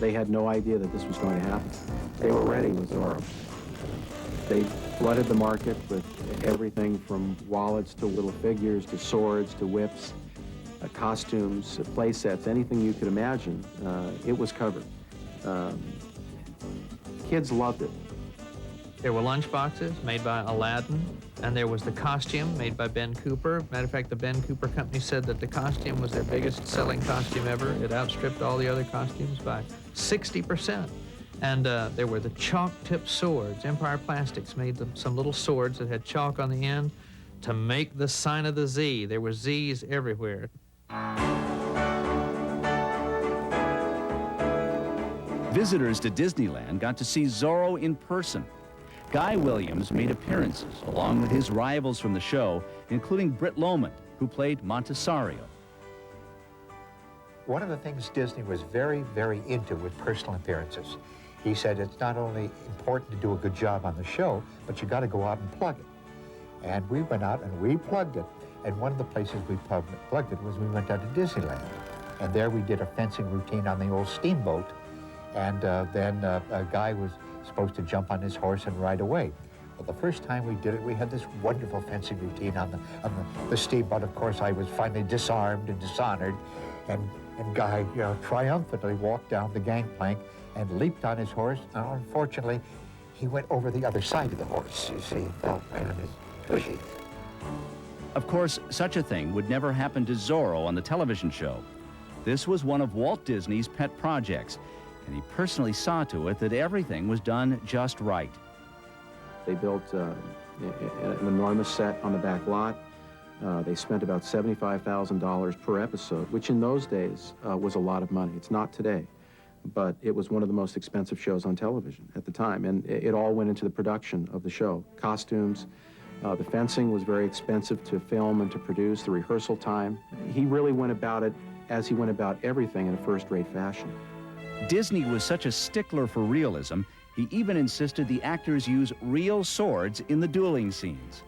They had no idea that this was going to happen. They were ready with Zorro. They flooded the market with everything from wallets to little figures to swords to whips, costumes, play sets, anything you could imagine. It was covered. Kids loved it. There were lunch boxes made by Aladdin, and there was the costume made by Ben Cooper. Matter of fact, the Ben Cooper company said that the costume was their biggest selling costume ever. It outstripped all the other costumes by 60%. And there were the chalk-tipped swords. Empire Plastics made some little swords that had chalk on the end to make the sign of the Z. There were Z's everywhere. Visitors to Disneyland got to see Zorro in person. Guy Williams made appearances along with his rivals from the show, including Britt Lomond, who played Montesario. One of the things Disney was very, very into was personal appearances. He said it's not only important to do a good job on the show, but you got to go out and plug it. And we went out and we plugged it. And one of the places we plugged it was we went out to Disneyland. And there we did a fencing routine on the old steamboat. And then a guy was supposed to jump on his horse and ride away. Well, the first time we did it, we had this wonderful fencing routine on the steamboat. Of course, I was finally disarmed and dishonored. And Guy, you know, triumphantly walked down the gangplank and leaped on his horse. Now, unfortunately, he went over the other side of the horse, you see. Fell right on his tushy. Of course, such a thing would never happen to Zorro on the television show. This was one of Walt Disney's pet projects, and he personally saw to it that everything was done just right. They built an enormous set on the back lot. They spent about $75,000 per episode, which in those days was a lot of money. It's not today, but it was one of the most expensive shows on television at the time, and it all went into the production of the show. Costumes, the fencing was very expensive to film and to produce, the rehearsal time. He really went about it as he went about everything in a first-rate fashion. Disney was such a stickler for realism, he even insisted the actors use real swords in the dueling scenes.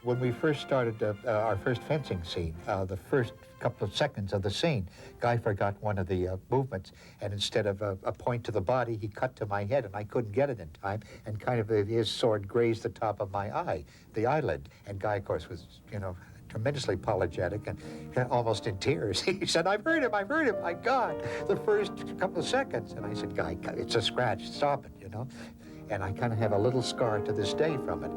When we first started our first fencing scene, the first couple of seconds of the scene, Guy forgot one of the movements, and instead of a point to the body, he cut to my head, and I couldn't get it in time, and kind of his sword grazed the top of my eye, the eyelid. And Guy, of course, was, you know, tremendously apologetic and almost in tears. He said, I've hurt him, my God, the first couple of seconds. And I said, Guy, it's a scratch, stop it, you know. And I kind of have a little scar to this day from it.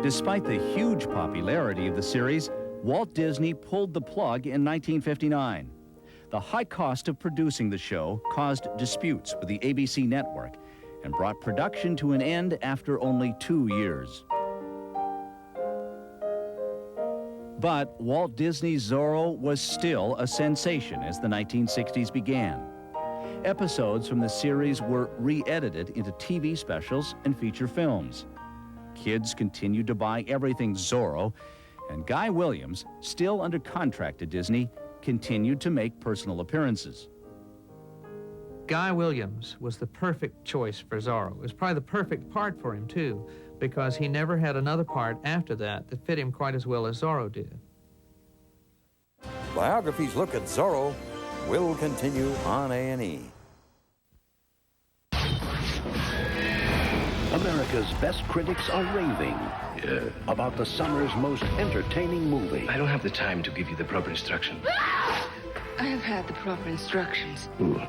Despite the huge popularity of the series, Walt Disney pulled the plug in 1959. The high cost of producing the show caused disputes with the ABC network and brought production to an end after only 2 years. But Walt Disney's Zorro was still a sensation as the 1960s began. Episodes from the series were re-edited into TV specials and feature films. Kids continued to buy everything Zorro, and Guy Williams, still under contract to Disney, continued to make personal appearances. Guy Williams was the perfect choice for Zorro. It was probably the perfect part for him, too, because he never had another part after that fit him quite as well as Zorro did. Biography's look at Zorro will continue on A&E. America's best critics are raving about the summer's most entertaining movie. I don't have the time to give you the proper instructions. I have had the proper instructions. Ooh.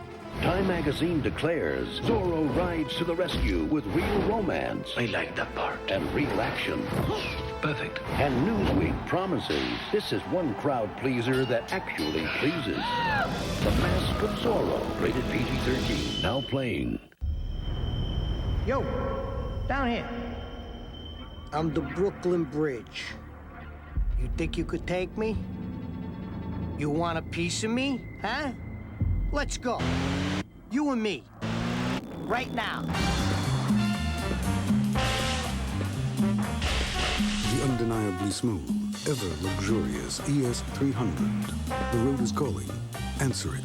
Time magazine declares Zorro rides to the rescue with real romance. I like that part. And real action. Perfect. And Newsweek promises this is one crowd pleaser that actually pleases. The Mask of Zorro, rated PG-13, now playing. Yo, down here. I'm the Brooklyn Bridge. You think you could take me? You want a piece of me, huh? Let's go. You and me. Right now. The undeniably smooth, ever luxurious ES300. The road is calling. Answer it.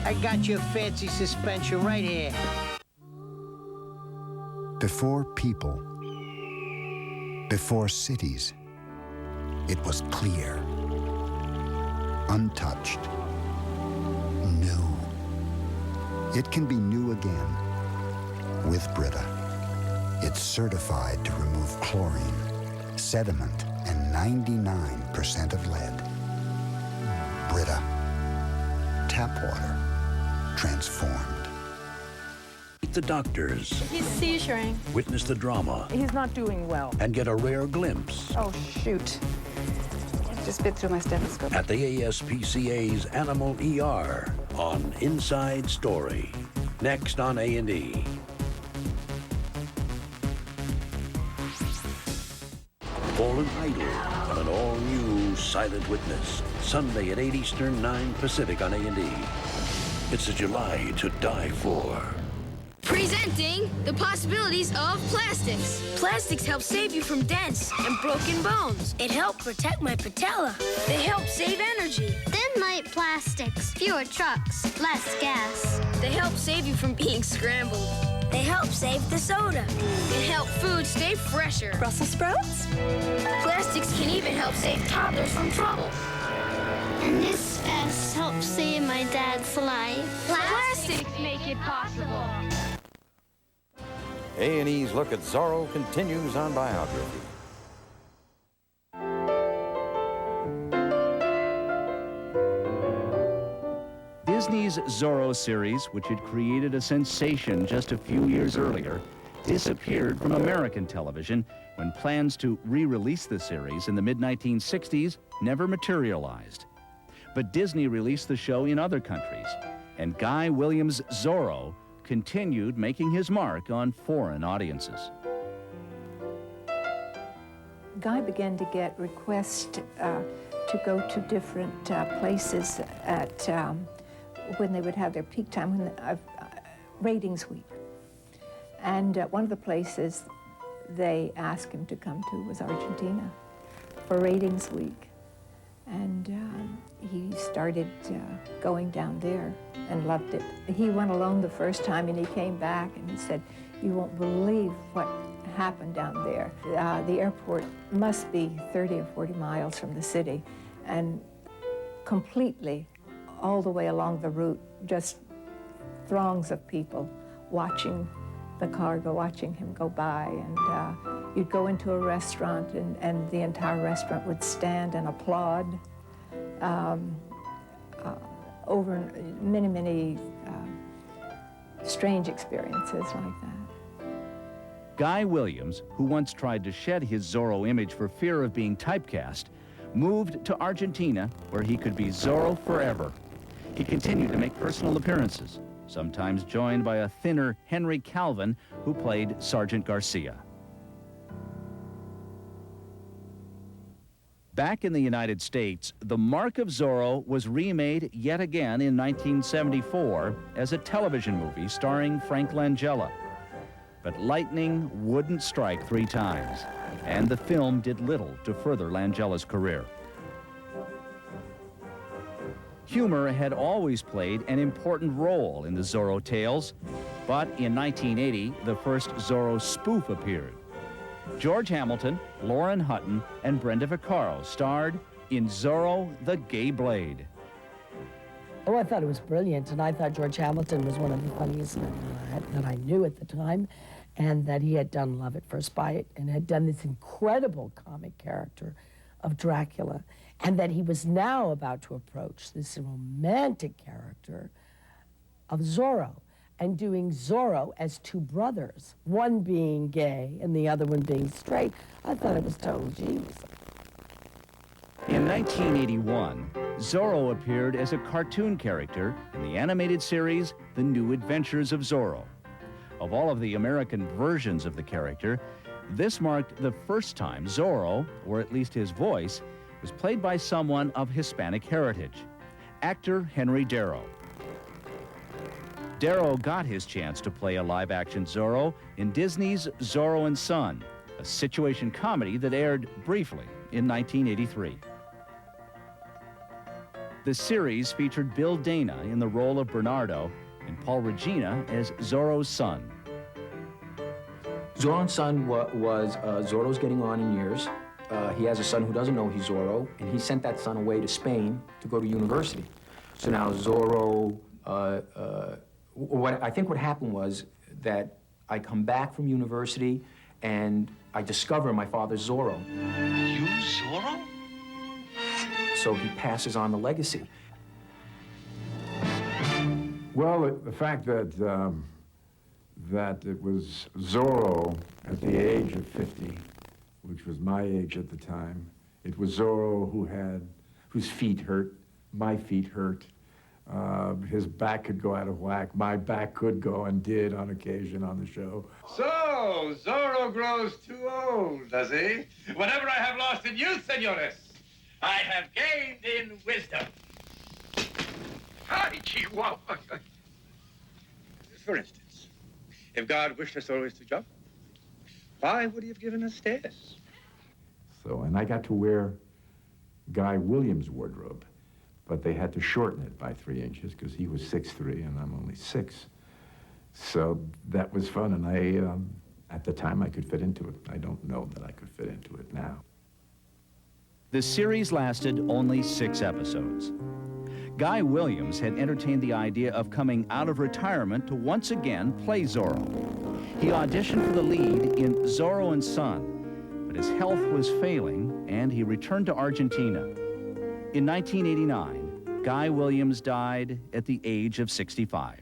I got your fancy suspension right here. Before people, before cities, it was clear, untouched, new. It can be new again with Brita. It's certified to remove chlorine, sediment, and 99% of lead. Brita. Tap water transformed. Meet the doctors. He's seizuring. Witness the drama. He's not doing well. And get a rare glimpse. Oh, shoot. Just bit through my stethoscope. At the ASPCA's Animal ER on Inside Story. Next on A&E. Fallen Idol on an all-new Silent Witness. Sunday at 8 Eastern, 9 Pacific on A&E. It's a July to die for. Presenting the possibilities of plastics. Plastics help save you from dents and broken bones. It helped protect my patella. They help save energy. Thin light plastics, fewer trucks, less gas. They help save you from being scrambled. They help save the soda. They help food stay fresher. Brussels sprouts? Plastics can even help save toddlers from trouble. And this vest helps save my dad's life. Plastics make it possible. A&E's look at Zorro continues on biography. Disney's Zorro series, which had created a sensation just a few years earlier, disappeared from American television when plans to re-release the series in the mid-1960s never materialized. But Disney released the show in other countries, and Guy Williams' Zorro continued making his mark on foreign audiences. Guy began to get requests to go to different places at when they would have their peak time, when ratings week. And one of the places they asked him to come to was Argentina for ratings week. And he started going down there and loved it. He went alone the first time and he came back and he said, "You won't believe what happened down there." The airport must be 30 or 40 miles from the city, and completely all the way along the route, just throngs of people watching the cargo, watching him go by. And you'd go into a restaurant and the entire restaurant would stand and applaud over many, many strange experiences like that. Guy Williams, who once tried to shed his Zorro image for fear of being typecast, moved to Argentina where he could be Zorro forever. He continued to make personal appearances, sometimes joined by a thinner Henry Calvin, who played Sergeant Garcia. Back in the United States, The Mark of Zorro was remade yet again in 1974 as a television movie starring Frank Langella. But lightning wouldn't strike 3 times, and the film did little to further Langella's career. Humor had always played an important role in the Zorro tales, but in 1980, the first Zorro spoof appeared. George Hamilton, Lauren Hutton, and Brenda Vaccaro starred in Zorro the Gay Blade. Oh, I thought it was brilliant, and I thought George Hamilton was one of the funniest men that I knew at the time, and that he had done Love at First Bite and had done this incredible comic character of Dracula, and that he was now about to approach this romantic character of Zorro, and doing Zorro as 2 brothers, one being gay and the other one being straight. I thought it was total genius. In 1981, Zorro appeared as a cartoon character in the animated series The New Adventures of Zorro. Of all of the American versions of the character, this marked the first time Zorro, or at least his voice, was played by someone of Hispanic heritage, actor Henry Darrow. Darrow got his chance to play a live-action Zorro in Disney's Zorro and Son, a situation comedy that aired briefly in 1983. The series featured Bill Dana in the role of Bernardo and Paul Regina as Zorro's son. Zorro and Son was Zorro's getting on in years. He has a son who doesn't know he's Zorro, and he sent that son away to Spain to go to university. So now Zorro I think what happened was that I come back from university and I discover my father's Zorro. You, Zorro? So he passes on the legacy. Well, the fact that that it was Zorro at the age of 50, which was my age at the time, it was Zorro whose feet hurt, my feet hurt. His back could go out of whack. My back could go and did on occasion on the show. So, Zorro grows too old, does he? Whatever I have lost in youth, senores, I have gained in wisdom. Hi, Chihuahua. For instance, if God wished us always to jump, why would he have given us stairs? So, and I got to wear Guy Williams' wardrobe, but they had to shorten it by 3 inches because he was 6'3" and I'm only 6. So that was fun, and at the time I could fit into it. I don't know that I could fit into it now. The series lasted only 6 episodes. Guy Williams had entertained the idea of coming out of retirement to once again play Zorro. He auditioned for the lead in Zorro and Son, but his health was failing and he returned to Argentina. In 1989, Guy Williams died at the age of 65.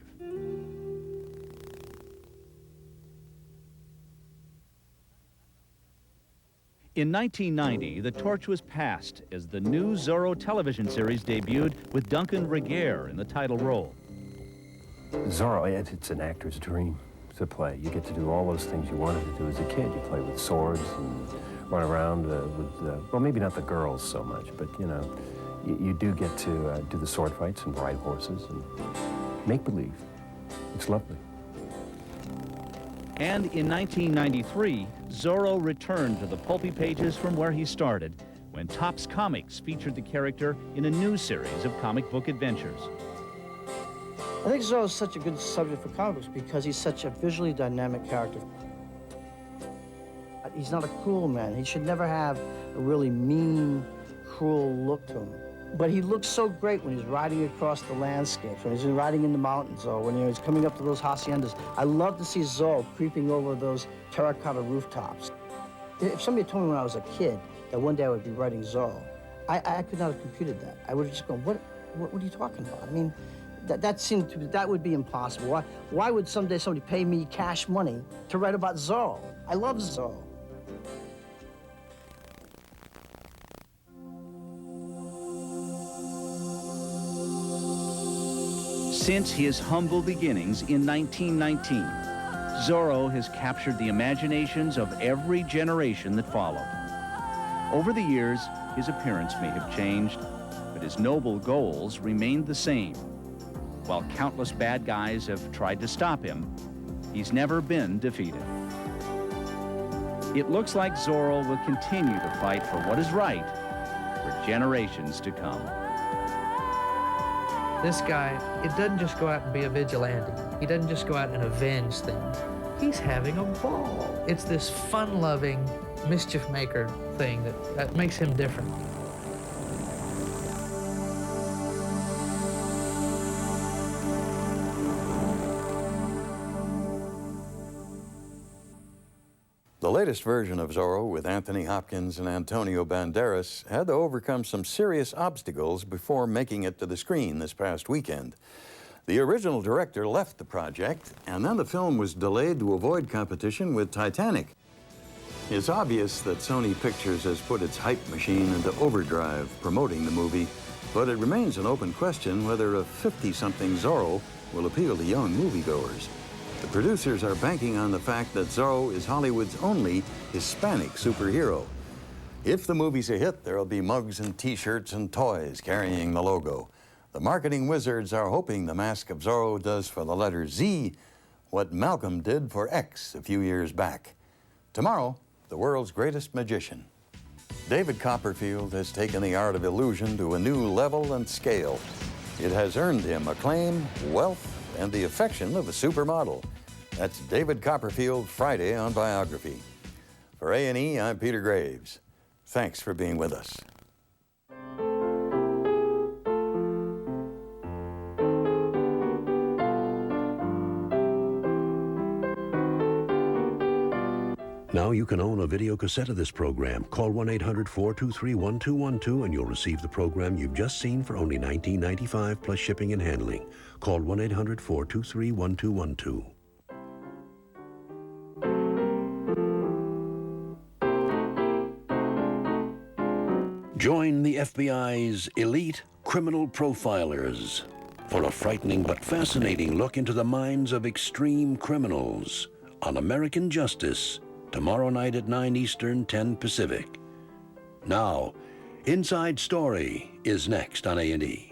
In 1990, the torch was passed as the new Zorro television series debuted with Duncan Regehr in the title role. Zorro, it's an actor's dream to play. You get to do all those things you wanted to do as a kid. You play with swords and run around with, well, maybe not the girls so much, but, you know, you do get to do the sword fights and ride horses and make believe. It's lovely. And in 1993, Zorro returned to the pulpy pages from where he started, when Topps Comics featured the character in a new series of comic book adventures. I think Zorro is such a good subject for comic books because he's such a visually dynamic character. He's not a cruel man. He should never have a really mean, cruel look to him. But he looks so great when he's riding across the landscapes, when he's riding in the mountains, or when he's coming up to those haciendas. I love to see Zorro creeping over those terracotta rooftops. If somebody told me when I was a kid that one day I would be writing Zorro, I could not have computed that. I would have just gone, what are you talking about? I mean, that would be impossible. Why would someday somebody pay me cash money to write about Zorro? I love Zorro. Since his humble beginnings in 1919, Zorro has captured the imaginations of every generation that followed. Over the years, his appearance may have changed, but his noble goals remained the same. While countless bad guys have tried to stop him, he's never been defeated. It looks like Zorro will continue to fight for what is right for generations to come. This guy, it doesn't just go out and be a vigilante. He doesn't just go out and avenge things. He's having a ball. It's this fun-loving, mischief maker thing that makes him different. The latest version of Zorro with Anthony Hopkins and Antonio Banderas had to overcome some serious obstacles before making it to the screen this past weekend. The original director left the project, and then the film was delayed to avoid competition with Titanic. It's obvious that Sony Pictures has put its hype machine into overdrive promoting the movie, but it remains an open question whether a 50-something Zorro will appeal to young moviegoers. The producers are banking on the fact that Zorro is Hollywood's only Hispanic superhero. If the movie's a hit, there'll be mugs and T-shirts and toys carrying the logo. The marketing wizards are hoping the Mask of Zorro does for the letter Z what Malcolm did for X a few years back. Tomorrow, the world's greatest magician. David Copperfield has taken the art of illusion to a new level and scale. It has earned him acclaim, wealth, and the affection of a supermodel. That's David Copperfield, Friday on Biography. For A&E, I'm Peter Graves. Thanks for being with us. Now you can own a video cassette of this program. Call 1-800-423-1212 and you'll receive the program you've just seen for only $19.95 plus shipping and handling. Call 1-800-423-1212. Join the FBI's elite criminal profilers for a frightening but fascinating look into the minds of extreme criminals on American Justice, tomorrow night at 9 Eastern, 10 Pacific. Now, Inside Story is next on A&E.